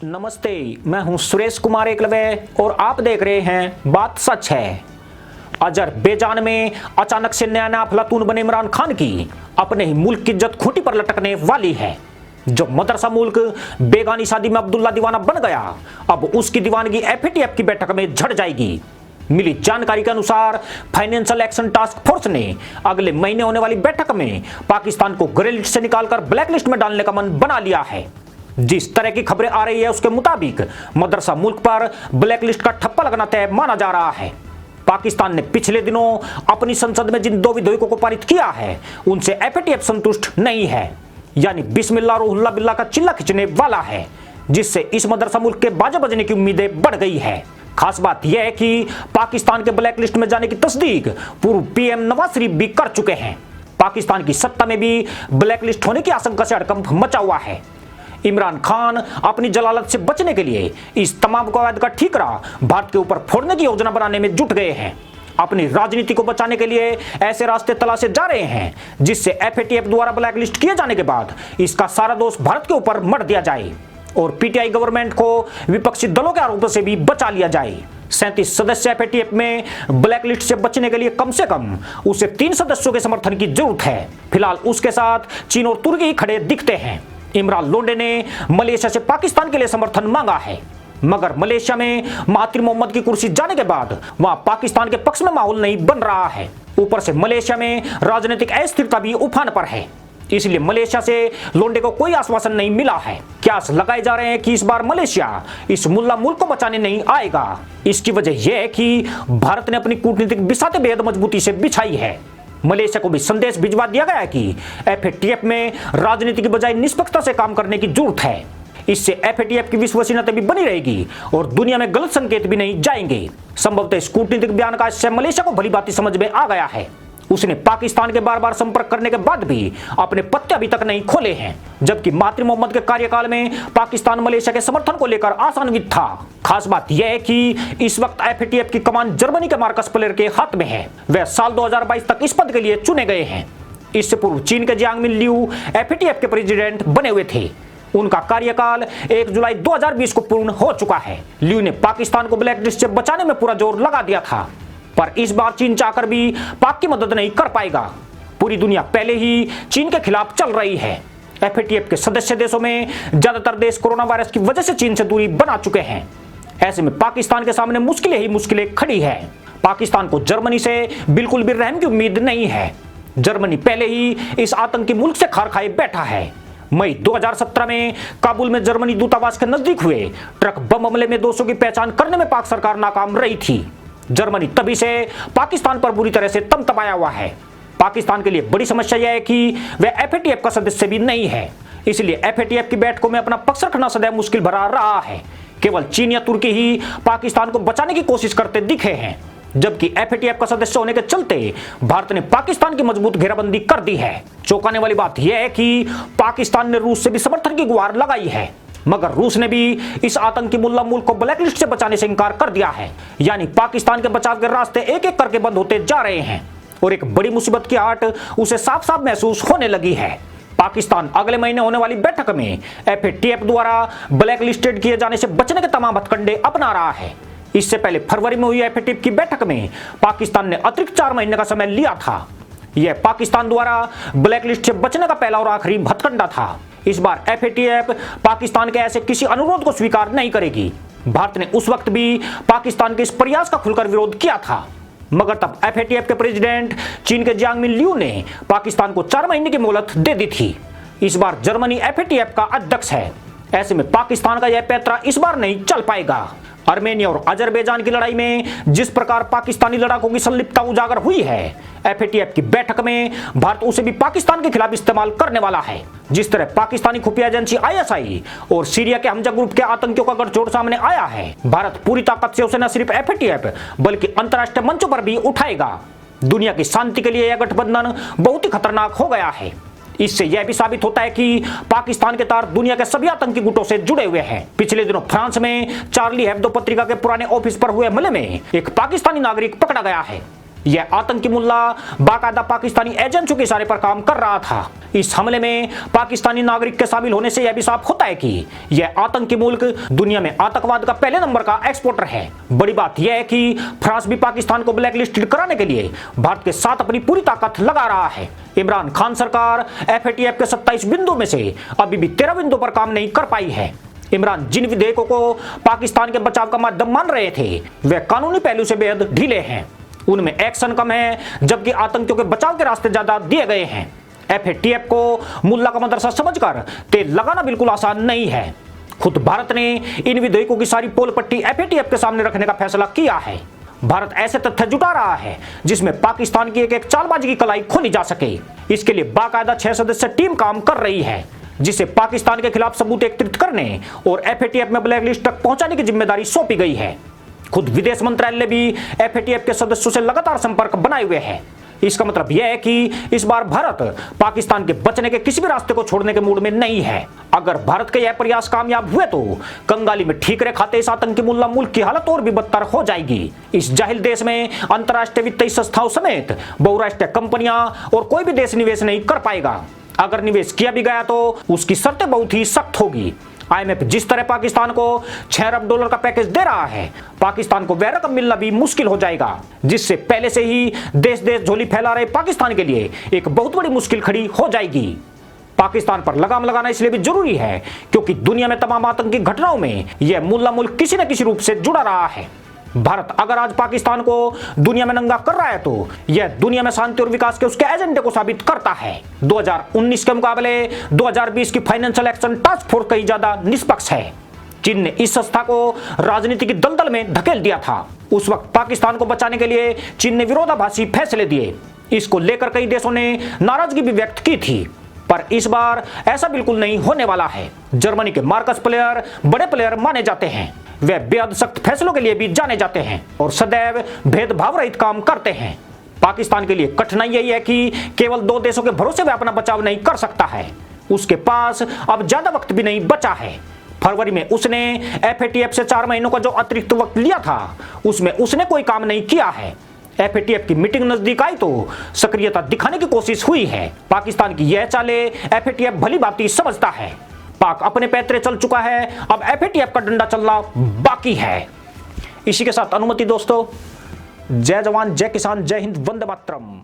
नमस्ते, मैं हूं सुरेश कुमार एकलव्य और आप देख रहे हैं बात सच है। अजरबैजान में अचानक से नया नया अफलातून बने इमरान खान की अपने ही मुल्क की इज्जत खूंटी पर लटकने वाली है। जो मदरसा मुल्क बेगानी शादी में अब्दुल्ला दीवाना बन गया, अब उसकी दीवानगी एफएटीएफ की बैठक में झड़ जाएगी। मिली जानकारी के अनुसार फाइनेंशियल एक्शन टास्क फोर्स ने अगले महीने होने वाली बैठक में पाकिस्तान को ग्रे लिस्ट से निकालकर ब्लैक लिस्ट में डालने का मन बना लिया है। जिस तरह की खबरें आ रही है उसके मुताबिक मदरसा मुल्क पर ब्लैक लिस्ट का ठप्पा लगना तय माना जा रहा है। पाकिस्तान ने पिछले दिनों अपनी संसद में जिन दो विधेयकों को पारित किया है उनसे एफएटीएफ संतुष्ट नहीं है, यानी बिस्मिल्लाह रुहुल्ला बिल्ला का चिल्ला खिंचने वाला है, जिससे इस मदरसा मुल्क के बाजा बजने की उम्मीदें बढ़ गई है। खास बात यह है कि पाकिस्तान के ब्लैक लिस्ट में जाने की तस्दीक पूर्व पीएम नवाज शरीफ भी कर चुके हैं। पाकिस्तान की सत्ता में भी ब्लैक लिस्ट होने की आशंका से हड़कंप मचा हुआ है। इमरान खान अपनी जलालत से बचने के लिए इस तमाम कवायद का ठीकरा भारत के ऊपर फोड़ने की योजना बनाने में जुट गए हैं। अपनी राजनीति को बचाने के लिए ऐसे रास्ते तलाशे जा रहे हैं जिससे एफएटीएफ द्वारा ब्लैक लिस्ट किए जाने के बाद इसका सारा दोष भारत के ऊपर मढ़ दिया जाए और पीटीआई गवर्नमेंट को विपक्षी दलों के आरोपों से भी बचा लिया जाए। 37 सदस्य एफएटीएफ में ब्लैक लिस्ट से बचने के लिए कम से कम उसे 3 सदस्यों के समर्थन की जरूरत है। फिलहाल उसके साथ चीन और तुर्की ही खड़े दिखते हैं। इमरान लोंडे ने मलेशिया से पाकिस्तान के लिए समर्थन मांगा है, मगर मलेशिया में महातिर मोहम्मद की कुर्सी जाने के बाद वहां पाकिस्तान के पक्ष में माहौल नहीं बन रहा है। ऊपर से मलेशिया में राजनीतिक अस्थिरता भी उफान पर है, इसलिए मलेशिया से लोंडे को कोई आश्वासन नहीं मिला है। क्यास लगाए जा रहे हैं कि इस बार मलेशिया इस मुल्ला मुल्क को बचाने नहीं आएगा। इसकी वजह यह है कि भारत ने अपनी कूटनीतिक बिसाते बेहद मजबूती से बिछाई है। मलेशिया को भी संदेश भिजवा दिया गया है कि एफएटीएफ में राजनीति की बजाय निष्पक्षता से काम करने की जरूरत है। इससे एफएटीएफ की विश्वसनीयता भी बनी रहेगी और दुनिया में गलत संकेत भी नहीं जाएंगे। संभवतः इस कूटनीतिक बयान का इससे मलेशिया को भली भांति समझ में आ गया है। उसने पाकिस्तान के बार बार संपर्क करने के बाद भी अपने पत्ते अभी तक नहीं खोले हैं, जबकि महातिर मोहम्मद के कार्यकाल में पाकिस्तान मलेशिया के समर्थन को लेकर आशान्वित था। खास बात यह है कि इस वक्त एफएटीएफ की कमान जर्मनी के मार्कस प्लेयर के हाथ में है। वह साल 2022 तक इस पद के लिए चुने गए हैं। इससे पूर्व चीन के जियांग मिन ल्यू एफएटीएफ के प्रेसिडेंट बने हुए थे। उनका कार्यकाल 1 जुलाई 2020 को पूर्ण हो चुका है। ल्यू ने पाकिस्तान को ब्लैक लिस्ट से बचाने में पूरा जोर लगा दिया था, पर इस बार चीन चाहकर भी पाक की मदद नहीं कर पाएगा। पूरी दुनिया पहले ही चीन के खिलाफ चल रही है। एफएटीएफ के सदस्य देशों में ज्यादातर देश कोरोना वायरस की वजह से चीन से दूरी बना चुके हैं। ऐसे में पाकिस्तान के सामने मुश्किलें ही मुश्किलें खड़ी है। पाकिस्तान को जर्मनी से बिल्कुल भी रहम की उम्मीद नहीं है। जर्मनी पहले ही इस आतंकी मुल्क से खार खाए बैठा है। मई 2017 में काबुल में जर्मनी दूतावास के नजदीक हुए ट्रक बम हमले में 200 की पहचान करने में पाक सरकार नाकाम रही थी। जर्मनी तभी से पाकिस्तान पर बुरी तरह से तमतमाया हुआ है। पाकिस्तान के लिए बड़ी समस्या यह है कि वह एफएटीएफ का सदस्य भी नहीं है, इसलिए एफएटीएफ की बैठकों में अपना पक्ष रखना सदैव मुश्किल भरा रहा है। केवल चीन या तुर्की ही पाकिस्तान को बचाने की कोशिश करते दिखे हैं, जबकि एफएटीएफ का सदस्य होने के चलते भारत ने पाकिस्तान की मजबूत घेराबंदी कर दी है। चौंकाने वाली बात यह है कि पाकिस्तान ने रूस से भी समर्थन की गुहार लगाई है, मगर रूस ने भी इस आतंकी मुल्ला मुल्क को ब्लैक लिस्ट से बचाने से इंकार कर दिया है। यानी पाकिस्तान के बचाव के रास्ते एक एक करके बंद होते जा रहे हैं और एक बड़ी मुसीबत की आहट उसे साफ साफ महसूस होने लगी है। पाकिस्तान अगले महीने होने वाली बैठक में एफएटीएफ द्वारा ब्लैक लिस्टेड किए जाने से बचने के तमाम हथकंडे अपना रहा है। इससे पहले फरवरी में हुई एफएटीएफ की बैठक में पाकिस्तान ने अतिरिक्त 4 महीने का समय लिया था। यह पाकिस्तान द्वारा ब्लैक लिस्ट से बचने का पहला और आखिरी हथकंडा था। इस बार एफएटीएफ पाकिस्तान के ऐसे किसी अनुरोध को स्वीकार नहीं करेगी। भारत ने उस वक्त भी पाकिस्तान के इस प्रयास का खुलकर विरोध किया था, मगर तब एफएटीएफ के प्रेसिडेंट चीन के जियांग मिन ल्यू ने पाकिस्तान को 4 महीने की मोहलत दे दी थी। इस बार जर्मनी एफएटीएफ का अध्यक्ष है। ऐसे में पाकिस्तान का यह पैंतरा इस बार नहीं चल पाएगा। आर्मेनिया और अजरबैजान की लड़ाई में जिस प्रकार पाकिस्तानी लड़ाकों की संलिप्तता उजागर हुई है, एफएटीएफ की बैठक में भारत उसे भी पाकिस्तान के खिलाफ इस्तेमाल करने वाला है। जिस तरह पाकिस्तानी खुफिया एजेंसी आईएसआई और सीरिया के हमजा ग्रुप के आतंकियों का गठजोड़ सामने आया है, भारत पूरी ताकत से उसे न सिर्फ एफएटीएफ बल्कि अंतर्राष्ट्रीय मंचों पर भी उठाएगा। दुनिया की शांति के लिए यह गठबंधन बहुत ही खतरनाक हो गया है। इससे यह भी साबित होता है कि पाकिस्तान के तार दुनिया के सभी आतंकी गुटों से जुड़े हुए हैं। पिछले दिनों फ्रांस में चार्ली हेब्दो पत्रिका के पुराने ऑफिस पर हुए हमले में एक पाकिस्तानी नागरिक पकड़ा गया है। यह आतंकी मुल्ला बाकायदा पाकिस्तानी एजेंटों के इशारे पर काम कर रहा था। इस हमले में पाकिस्तानी नागरिक के शामिल होने से यह भी साफ होता है कि यह आतंकी मुल्क दुनिया में आतंकवाद का पहले नंबर का एक्सपोर्टर है। बड़ी बात यह है कि फ्रांस भी पाकिस्तान को ब्लैकलिस्टेड कराने के लिए भारत के साथ अपनी पूरी ताकत लगा रहा है। इमरान खान सरकार FATF के 27 बिंदु में से अभी भी 13 बिंदु पर काम नहीं कर पाई है। इमरान जिन विधेयकों को पाकिस्तान के बचाव का माध्यम मान रहे थे वे कानूनी पहलू से बेहद ढीले हैं। उनमें एक्शन कम है, जबकि आतंकियों के बचाव के रास्ते ज्यादा दिए गए हैं। FATF को मुल्ला का मदरसा समझकर तेल लगाना बिल्कुल आसान नहीं है। खुद भारत ने इन विधेयकों की सारी पोल पट्टी FATF के सामने रखने का फैसला किया है। भारत ऐसे तथ्य जुटा रहा है जिसमें पाकिस्तान की एक चालबाजी की कलाई खोली जा सके। इसके लिए बाकायदा 6 सदस्य टीम काम कर रही है, जिसे पाकिस्तान के खिलाफ सबूत एकत्रित करने और FATF में ब्लैकलिस्ट तक पहुंचाने की जिम्मेदारी सौंपी गई है। खुद विदेश मंत्रालय भी FATF के सदस्यों से लगातार संपर्क बनाए हुए है। इसका मतलब यह है कि इस बार भारत पाकिस्तान के बचने के किसी भी रास्ते को छोड़ने के मूड में नहीं है। अगर भारत के यह प्रयास कामयाब हुए तो कंगाली में ठीकरे खाते इस आतंकी मुल्ला मुल्क की हालत और भी बदतर हो जाएगी। इस जाहिल देश में अंतर्राष्ट्रीय वित्तीय संस्थाओं समेत बहुराष्ट्रीय कंपनियां और कोई भी देश निवेश नहीं कर पाएगा। अगर निवेश किया भी गया तो उसकी शर्तें बहुत ही सख्त होगी। IMF जिस तरह पाकिस्तान को $6 अरब का पैकेज दे रहा है, पाकिस्तान को वह रकम मिलना भी मुश्किल हो जाएगा, जिससे पहले से ही देश देश झोली फैला रहे पाकिस्तान के लिए एक बहुत बड़ी मुश्किल खड़ी हो जाएगी। पाकिस्तान पर लगाम लगाना इसलिए भी जरूरी है क्योंकि दुनिया में तमाम आतंकी घटनाओं में यह मुल्ला मुल्क किसी न किसी रूप से जुड़ा रहा है। भारत अगर आज पाकिस्तान को दुनिया में नंगा कर रहा है तो यह दुनिया में शांति और विकास के उसके एजेंडे को साबित करता है। 2019 के मुकाबले 2020 की फाइनेंशियल एक्शन टास्क फोर्स कहीं ज्यादा निष्पक्ष है। चीन ने इस संस्था को राजनीति की दलदल में धकेल दिया था। उस वक्त पाकिस्तान को बचाने के लिए चीन ने विरोधाभासी फैसले दिए। इसको लेकर कई देशों ने नाराजगी भी व्यक्त की थी, पर इस बार ऐसा बिल्कुल नहीं होने वाला है। जर्मनी के मार्कस प्लेयर बड़े प्लेयर माने जाते हैं। वे बेहद सख्त फैसलों के लिए भी जाने जाते हैं और सदैव भेदभाव रहित काम करते हैं। पाकिस्तान के लिए कठिनाई यही है कि केवल 2 देशों के भरोसे में अपना बचाव नहीं कर सकता है। उसके पास अब ज्यादा वक्त भी नहीं बचा है। फरवरी में उसने FATF से 4 महीनों का जो अतिरिक्त वक्त लिया था उसमें उसने कोई काम नहीं किया है। FATF की मीटिंग नजदीक आई तो सक्रियता दिखाने की कोशिश हुई है। पाकिस्तान की यह चाले FATF भली भांति समझता है। पाक अपने पैतरे चल चुका है, अब FATF का डंडा चलना बाकी है। इसी के साथ अनुमति दोस्तों, जय जवान जय किसान जय हिंद वंदे मातरम।